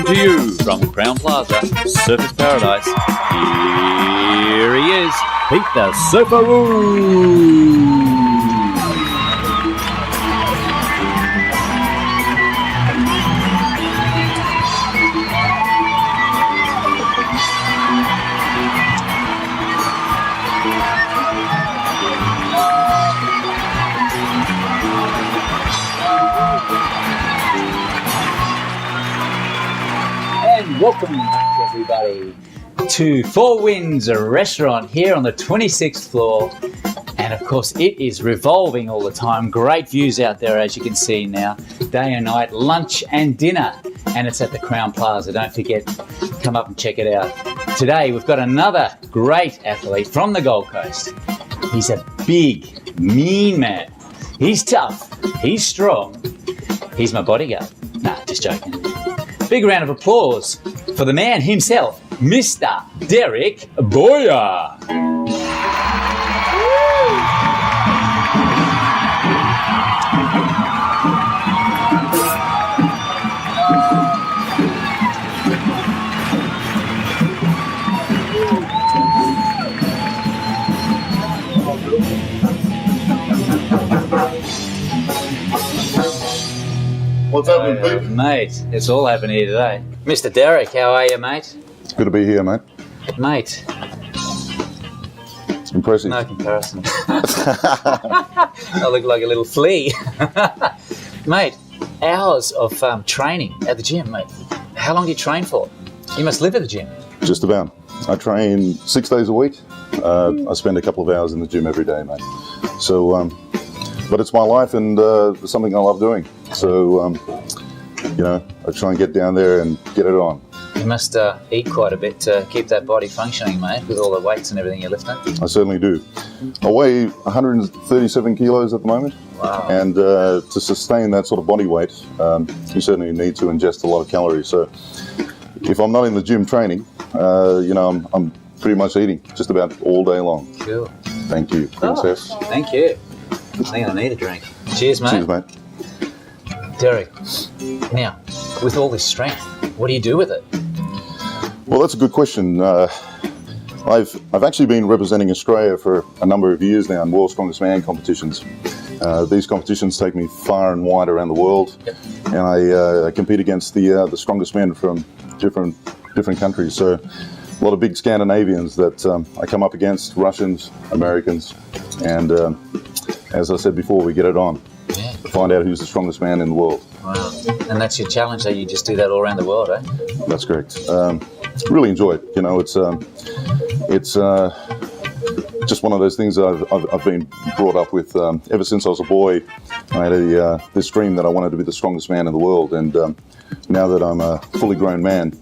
to you from Crown Plaza, Surfers Paradise. Here he is, Pete the Surfaroo. Welcome back, everybody, to Four Winds Restaurant here on the 26th floor. And of course, it is revolving all the time. Great views out there, as you can see now. Day and night, lunch and dinner. And it's at the Crown Plaza. Don't forget, come up and check it out. Today, we've got another great athlete from the Gold Coast. He's a big, mean man. He's tough. He's strong. He's my bodyguard. Nah, just joking. Big round of applause for the man himself, Mr. Dereck Boyer. What's happening, Pete? Mate, it's all happening here today. Mr. Dereck, how are you, mate? It's good to be here, mate. Mate. Impressive. No comparison. I look like a little flea. Mate, hours of training at the gym, mate. How long do you train for? You must live at the gym. Just about. I train 6 days a week. I spend a couple of hours in the gym every day, mate. So, but it's my life and it's something I love doing. So, you know, I try and get down there and get it on. You must eat quite a bit to keep that body functioning, mate, with all the weights and everything you're lifting. I certainly do. I weigh 137 kilos at the moment. Wow. And to sustain that sort of body weight, you certainly need to ingest a lot of calories. So if I'm not in the gym training, you know, I'm pretty much eating just about all day long. Cool. Thank you, Princess. Oh, thank you. I think I need a drink. Cheers, mate. Cheers, mate. Dereck, now, with all this strength, what do you do with it? Well, that's a good question. I've actually been representing Australia for a number of years now in World's Strongest Man competitions. These competitions take me far and wide around the world, Yep. and I compete against the strongest men from different countries. So a lot of big Scandinavians that I come up against, Russians, Americans, and as I said before, we get it on. Yeah. Find out who's the strongest man in the world. Wow. And that's your challenge, that you just do that all around the world, eh? That's correct. Really enjoy it. You know, it's just one of those things that I've been brought up with ever since I was a boy. I had this dream that I wanted to be the strongest man in the world, and now that I'm a fully grown man,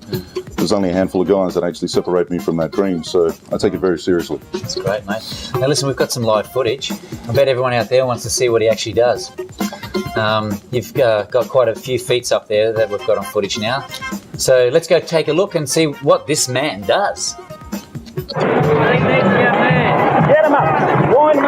there's only a handful of guys that actually separate me from that dream, so I take it very seriously. That's great, mate. Now listen, we've got some live footage. I bet everyone out there wants to see what he actually does. You've got quite a few feats up there that we've got on footage now. So let's go take a look and see what this man does. Get him up. One.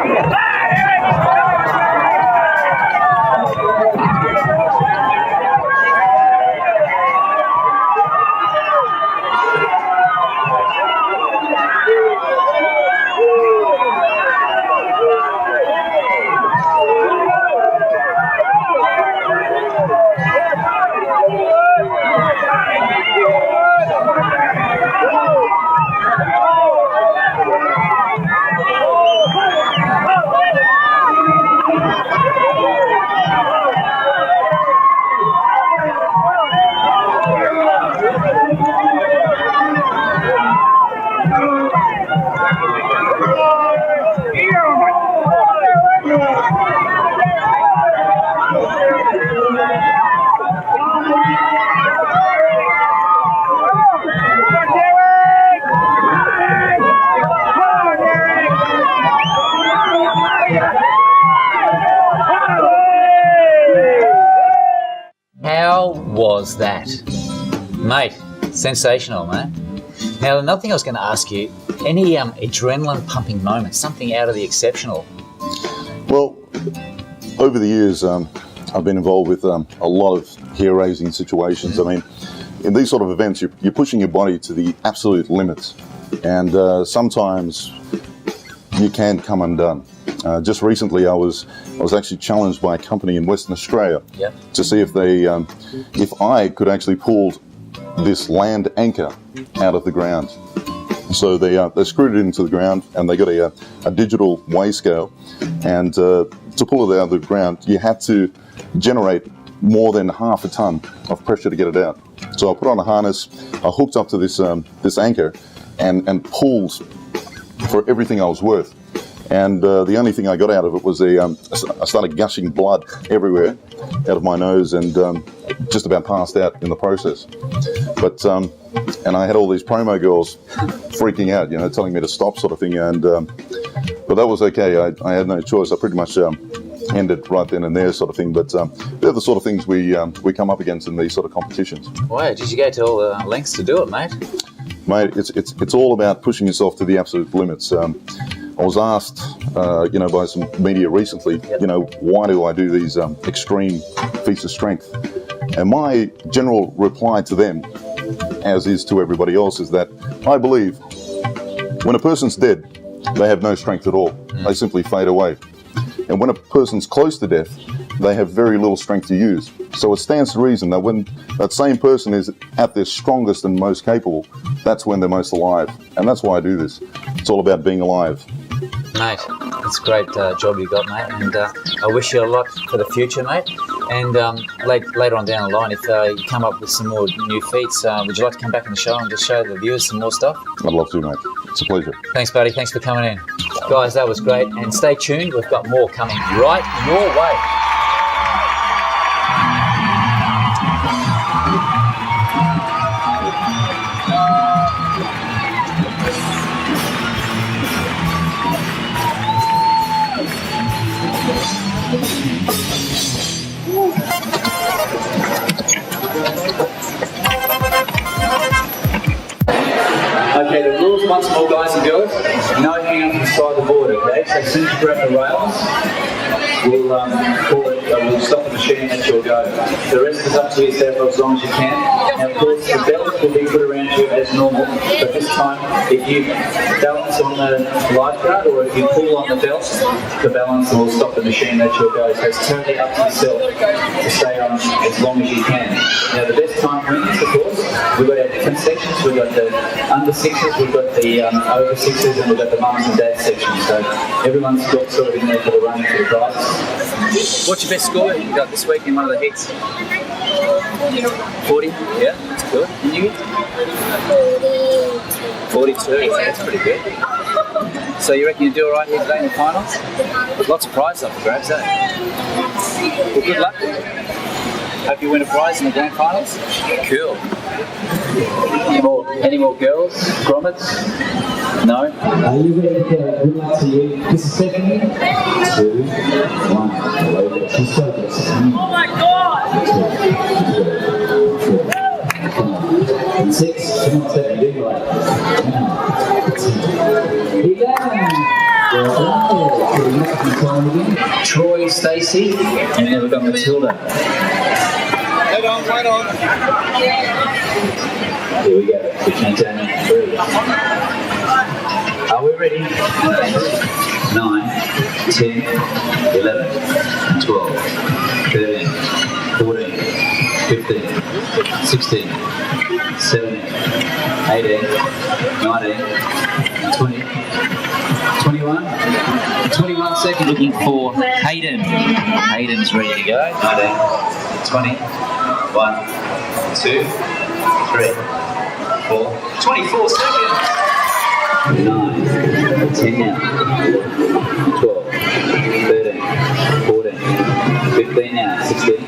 How was that? Mate, sensational, man. Now, another thing I was going to ask you, any adrenaline pumping moments, something out of the exceptional? Well, over the years, I've been involved with a lot of hair-raising situations. I mean, in these sort of events, you're pushing your body to the absolute limits, and sometimes you can come undone. Just recently, I was actually challenged by a company in Western Australia to see if I could actually pull this land anchor out of the ground. So they screwed it into the ground, and they got a digital weigh scale, and to pull it out of the ground, you had to generate more than half a ton of pressure to get it out. So I put on a harness, I hooked up to this anchor, and pulled for everything I was worth. And the only thing I got out of it was I started gushing blood everywhere out of my nose, and just about passed out in the process. But and I had all these promo girls freaking out, telling me to stop, sort of thing. And but that was okay. I had no choice. I pretty much ended right then and there, sort of thing. But they're the sort of things we come up against in these sort of competitions. Wow, did you go to all the lengths to do it, mate? Mate, it's all about pushing yourself to the absolute limits. I was asked, by some media recently, why do I do these extreme feats of strength? And my general reply to them, as is to everybody else, is that I believe when a person's dead, they have no strength at all. They simply fade away. And when a person's close to death, they have very little strength to use. So it stands to reason that when that same person is at their strongest and most capable, that's when they're most alive. And that's why I do this. It's all about being alive. Mate, it's a great job you got, mate, and I wish you a lot for the future, mate. And later on down the line, if you come up with some more new feats, would you like to come back on the show and just show the viewers some more stuff? I'd love to, mate. It's a pleasure. Thanks, buddy. Thanks for coming in. Guys, that was great. And stay tuned. We've got more coming right your way. Okay, the rules once more, guys and girls. No hang up beside the board, okay? So as soon as you grab the rails, we'll call it, we'll stop the machine and you'll go. The rest is up to yourself as long as you can. Now, of course, the belts will be put around you as normal, but this time, if you balance on the lifeguard or if you pull on the belt, the balance will stop the machine that you'll go. So it's totally up to yourself to stay on as long as you can. Now, the best time wins, of course. We've got our different sections. We've got the under sixes, we've got the over sixes, and we've got the mums and dads section. So everyone's got sort of in there for the running for the prize. What's your best score you got this week in one of the heats? 40? Yeah, that's good. And you? 42. That's pretty good. So you reckon you do all right here today in the finals? Lots of prizes up for grabs, eh? Well, good luck. Hope you win a prize in the grand finals. Cool. Any more girls? Grommets? No? Are you ready to go? Good luck to you. This is 7, 2, 1. She's focused. Oh my God! 2, 6, 7, do right. 11. Troy, Stacey, and then we've got Matilda. Wait on. Here we go. We count down to 3. Are we ready? 9, 10, 11, 12, 13, 14, 15, 16, 17, 18, 19, 20, 21. 21 seconds. Looking for Hayden. Hayden's ready to go. 19, 20, 1, 2, 3, 4, 24 seconds. 9, 10 now. 12, 13, 14, 15 now. 16,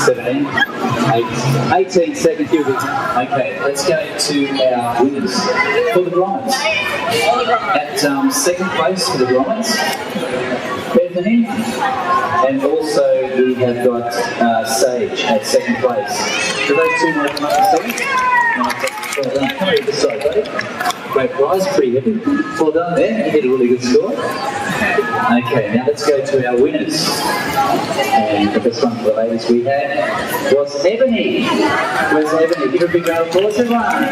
17, 18 seconds. Okay, let's go to our winners for the bronze. At second place for the bronze, Bethany, and also we have got Sage at second place. Do those two want to come up to second? Well done. Come over this side, buddy. Great prize, pretty heavy. Well done there, you did a really good score. Okay, now let's go to our winners. And the first one for the ladies we had was Ebony. Where's Ebony? Give her a big round of applause, everyone.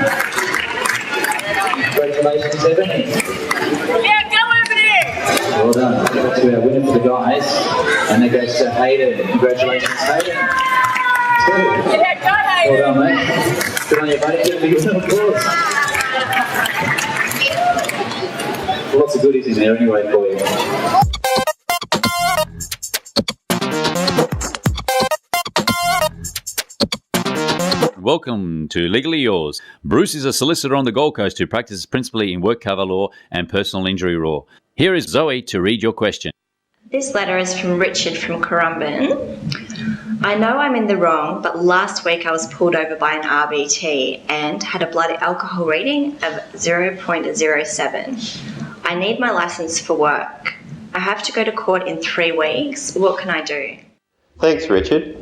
Congratulations, Ebony. Yeah, go Ebony! Well done. Go to our winner for the guys. And that goes to Hayden. Congratulations, Hayden. Yeah, go Well done, mate. Good on you, buddy. Give a big round of applause. Lots of goodies in there anyway for you. Welcome to Legally Yours. Bruce is a solicitor on the Gold Coast who practices principally in work cover law and personal injury law. Here is Zoe to read your question. This letter is from Richard from Currumbin. I know I'm in the wrong, but last week I was pulled over by an RBT and had a blood alcohol reading of 0.07. I need my licence for work. I have to go to court in 3 weeks. What can I do? Thanks, Richard.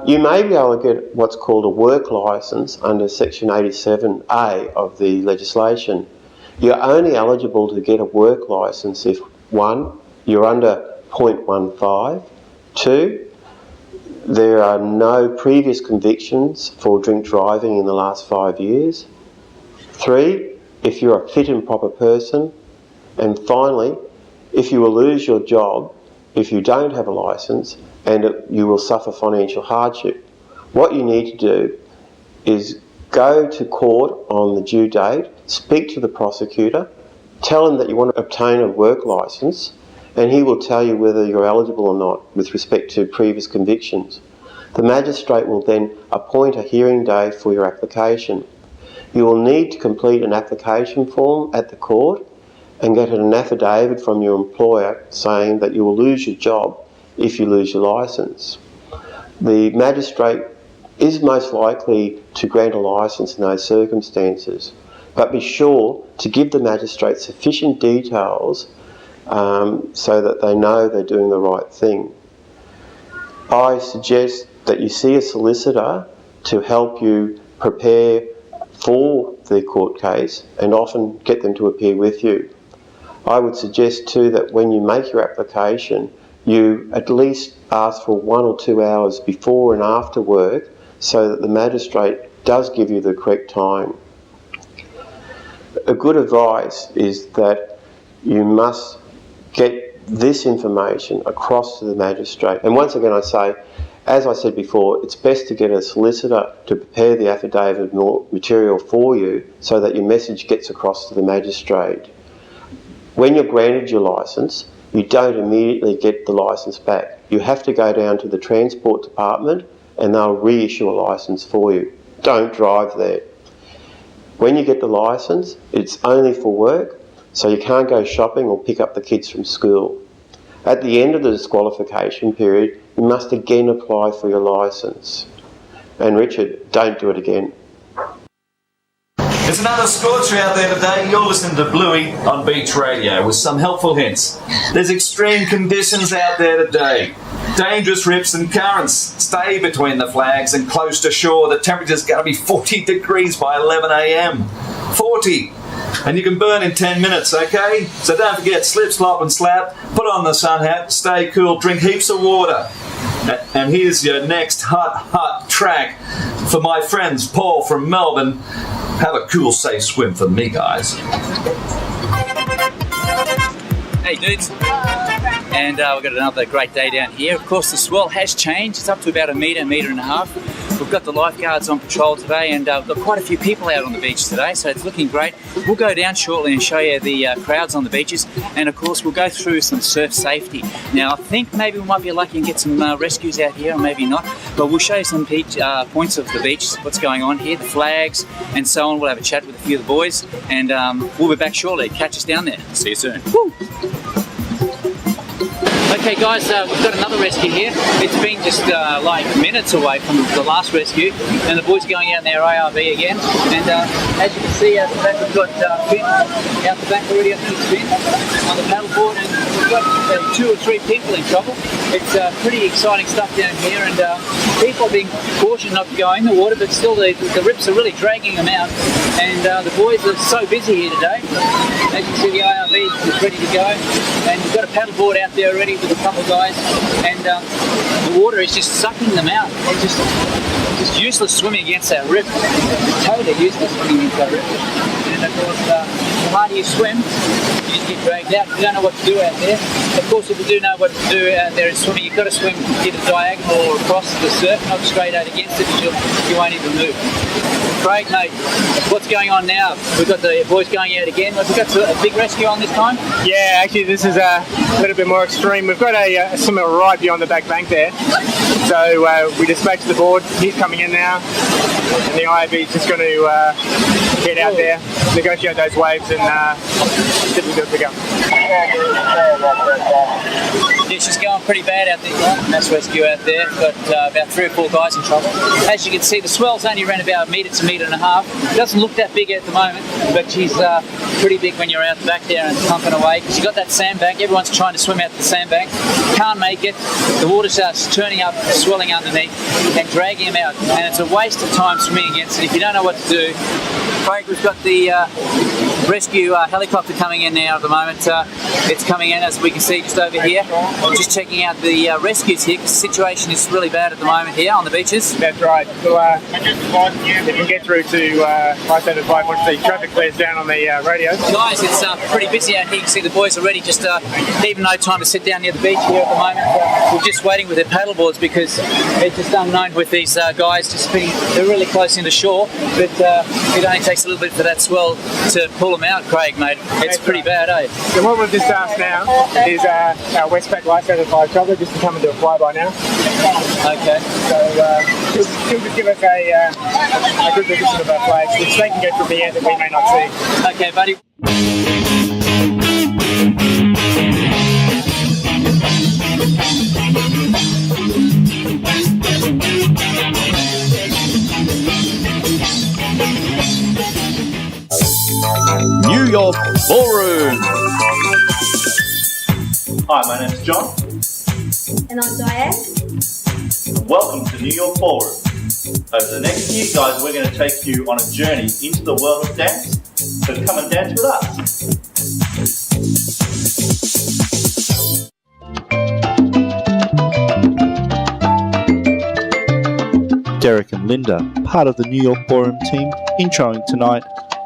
You may be able to get what's called a work licence under Section 87A of the legislation. You're only eligible to get a work licence if 1. You're under 0.15, 2. There are no previous convictions for drink driving in the last 5 years, 3. If you're a fit and proper person, and finally, if you will lose your job if you don't have a licence and you will suffer financial hardship. What you need to do is go to court on the due date, speak to the prosecutor, tell him that you want to obtain a work licence, and he will tell you whether you're eligible or not with respect to previous convictions. The magistrate will then appoint a hearing day for your application. You will need to complete an application form at the court and get an affidavit from your employer saying that you will lose your job if you lose your licence. The magistrate is most likely to grant a licence in those circumstances, but be sure to give the magistrate sufficient details so that they know they're doing the right thing. I suggest that you see a solicitor to help you prepare for the court case and often get them to appear with you. I would suggest too that when you make your application, you at least ask for 1 or 2 hours before and after work so that the magistrate does give you the correct time. A good advice is that you must get this information across to the magistrate. And once again I say, as I said before, it's best to get a solicitor to prepare the affidavit material for you so that your message gets across to the magistrate. When you're granted your licence, you don't immediately get the licence back. You have to go down to the Transport Department and they'll reissue a licence for you. Don't drive there. When you get the licence, it's only for work, so you can't go shopping or pick up the kids from school. At the end of the disqualification period, you must again apply for your licence. And Richard, don't do it again. There's another scorcher out there today. You're listening to Bluey on Beach Radio with some helpful hints. There's extreme conditions out there today. Dangerous rips and currents. Stay between the flags and close to shore. The temperature's going to be 40 degrees by 11 a.m. 40. And you can burn in 10 minutes, okay? So don't forget, slip, slop and slap. Put on the sun hat, stay cool, drink heaps of water. And here's your next hot track for my friends Paul from Melbourne. Have a cool, safe swim for me, guys. Hey dudes, and we've got another great day down here. Of course the swell has changed, it's up to about a metre and a half. We've got the lifeguards on patrol today and we've got quite a few people out on the beach today, so it's looking great. We'll go down shortly and show you the crowds on the beaches, and of course we'll go through some surf safety. Now I think maybe we might be lucky and get some rescues out here, or maybe not, but we'll show you some beach, points of the beach, what's going on here, the flags and so on. We'll have a chat with a few of the boys and we'll be back shortly. Catch us down there. See you soon. Woo! Okay guys, we've got another rescue here. It's been just like minutes away from the last rescue, and the boys are going out in their ARV again. And as you can see out the back, we've got Finn out the back already. I think it's Finn on the paddleboard, and we've got 2 or 3 people in trouble. It's pretty exciting stuff down here, and people are being cautious not to go in the water, but still the rips are really dragging them out. And the boys are so busy here today. As you can see, the ARB is ready to go, and we've got a paddleboard out there already with a couple of guys, and the water is just sucking them out. They're just useless swimming against that rip. Totally useless swimming against that rip. And of course, the harder you swim, you just get dragged out. You don't know what to do out there. Of course, if you do know what to do out there in swimming, you've got to swim either diagonal or across the surf, not straight out against it, because you won't even move. Craig, mate, what's going on now? We've got the boys going out again. Have we got a big rescue on this time? Yeah, actually this is a little bit more extreme. We've got a swimmer right beyond the back bank there. So we dispatched the board. He's coming in now. And the IAB is just going to get out there, negotiate those waves, and see if we do it together. Yeah, she's going pretty bad out there. Mass rescue out there. Got about 3 or 4 guys in trouble. As you can see, the swell's only around about 1 metre to 1.5 metres. It doesn't look that big at the moment, but she's pretty big when you're out the back there and pumping away, because you've got that sandbank. Everyone's trying to swim out the sandbank. Can't make it. The water starts turning up, swelling underneath, and dragging them out. And it's a waste of time swimming against it if you don't know what to do. Craig, we've got the rescue helicopter coming in now at the moment. It's coming in, as we can see, just over here. I'm just checking out the rescues here, because the situation is really bad at the moment here on the beaches. That's right. So, if you can get through to 575 once the traffic clears down on the radio. Guys, it's pretty busy out here. You can see the boys already just even no time to sit down near the beach here at the moment. We're just waiting with their paddleboards, because it's just unknown with these guys just being, they're really close into shore, but it only takes a little bit for that swell to pull them out, Craig, mate. It's pretty bad, eh? So what we've just asked now is our Westpac Lifesaver 5 traveller just to come and do a flyby now. Okay. So she'll just give us a good position of our flags, which they can go through the air that we may not see. Okay, buddy. New York Ballroom. Hi, my name is John. And I'm Diane. Welcome to New York Ballroom. Over the next year, guys, we're going to take you on a journey into the world of dance. So come and dance with us. Dereck and Linda, part of the New York Ballroom team, introing tonight,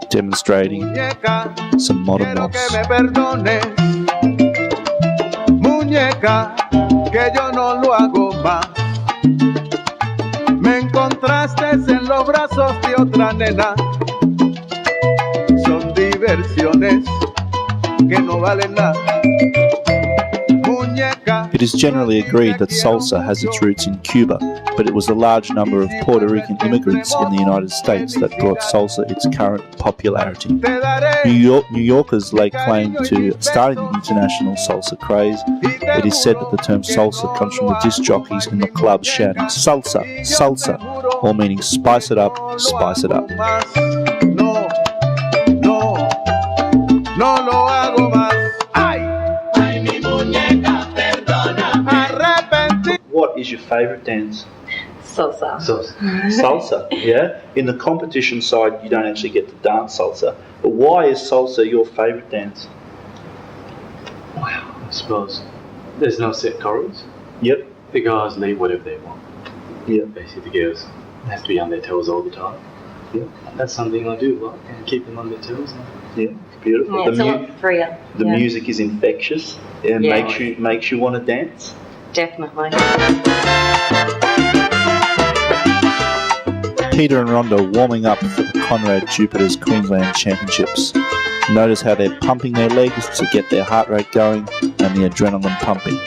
demonstrating some modern waltz. Muñeca, que yo no lo hago más. Me encontraste en los brazos de otra nena. Son diversiones que no valen nada. It is generally agreed that salsa has its roots in Cuba, but it was the large number of Puerto Rican immigrants in the United States that brought salsa its current popularity. New Yorkers lay claim to starting the international salsa craze. It is said that the term salsa comes from the disc jockeys in the clubs shouting salsa, salsa, all meaning spice it up, spice it up. No lo hago más. What is your favourite dance? Salsa. Salsa, yeah? In the competition side, you don't actually get to dance salsa. But why is salsa your favourite dance? Wow, I suppose there's no set chorus. Yep. The guys leave whatever they want. Yep. Basically, the girls have to be on their toes all the time. Yep. That's something I do like, and keep them on their toes. Yeah, it's beautiful. Yeah, it's a lot freer. The music is infectious. It makes you want to dance. Definitely. Peter and Rhonda warming up for the Conrad Jupiter's Queensland Championships. Notice how they're pumping their legs to get their heart rate going and the adrenaline pumping.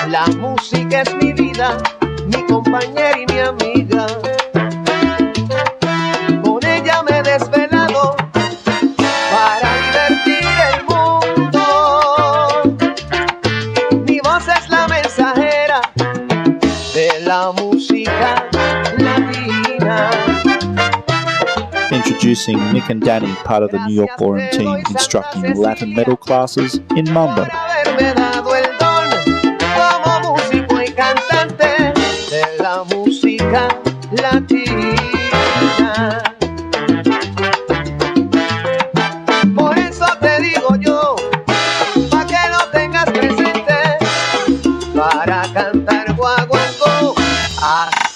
La música es mi vida, mi compañera y mi amiga. Con ella me he desvelado para divertir el mundo. Mi voz es la mensajera de la música latina. Introducing Nick and Danny, part of the New York Ballroom team, instructing Latin metal classes in Mambo. Haberme dado el don como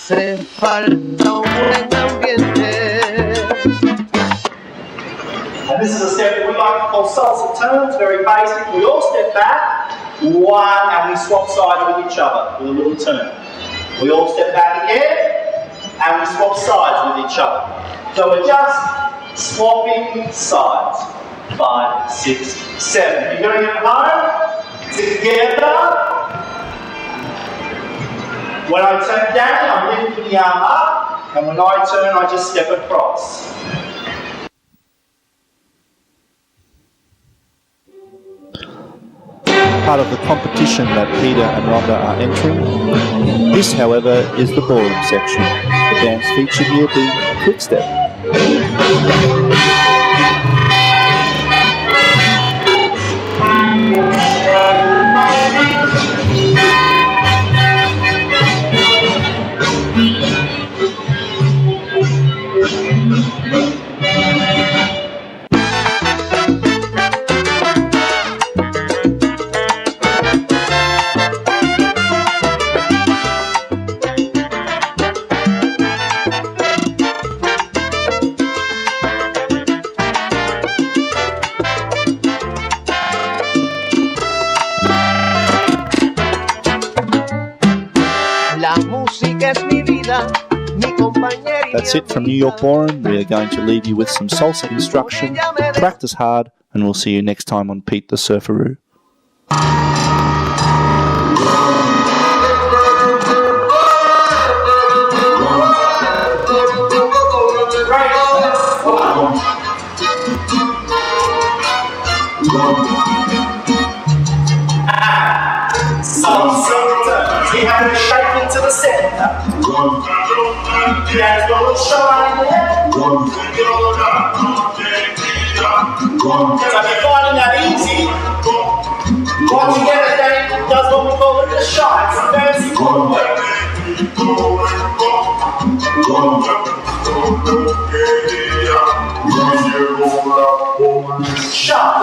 Hace falta un buen ambiente. And this is a step that we like to call salsa turns, very basic. We all step back, one, and we swap sides with each other with a little turn. We all step back again, and we swap sides with each other. So we're just swapping sides. 5, 6, 7. If you're doing it at home, together. When I turn down, I'm lifting the arm up, and when I turn, I just step across. Part of the competition that Peter and Rhonda are entering. This, however, is the ballroom section. The dance featured here being quick step. That's it from New York Ballroom. We are going to leave you with some salsa instruction. Practice hard, and we'll see you next time on Pete the Surfaroo. We have to shake into the center. There's a little shine there. So if you're finding that easy, once you get it down, it does what we call it the shine. It's a fancy footwork. Sharp.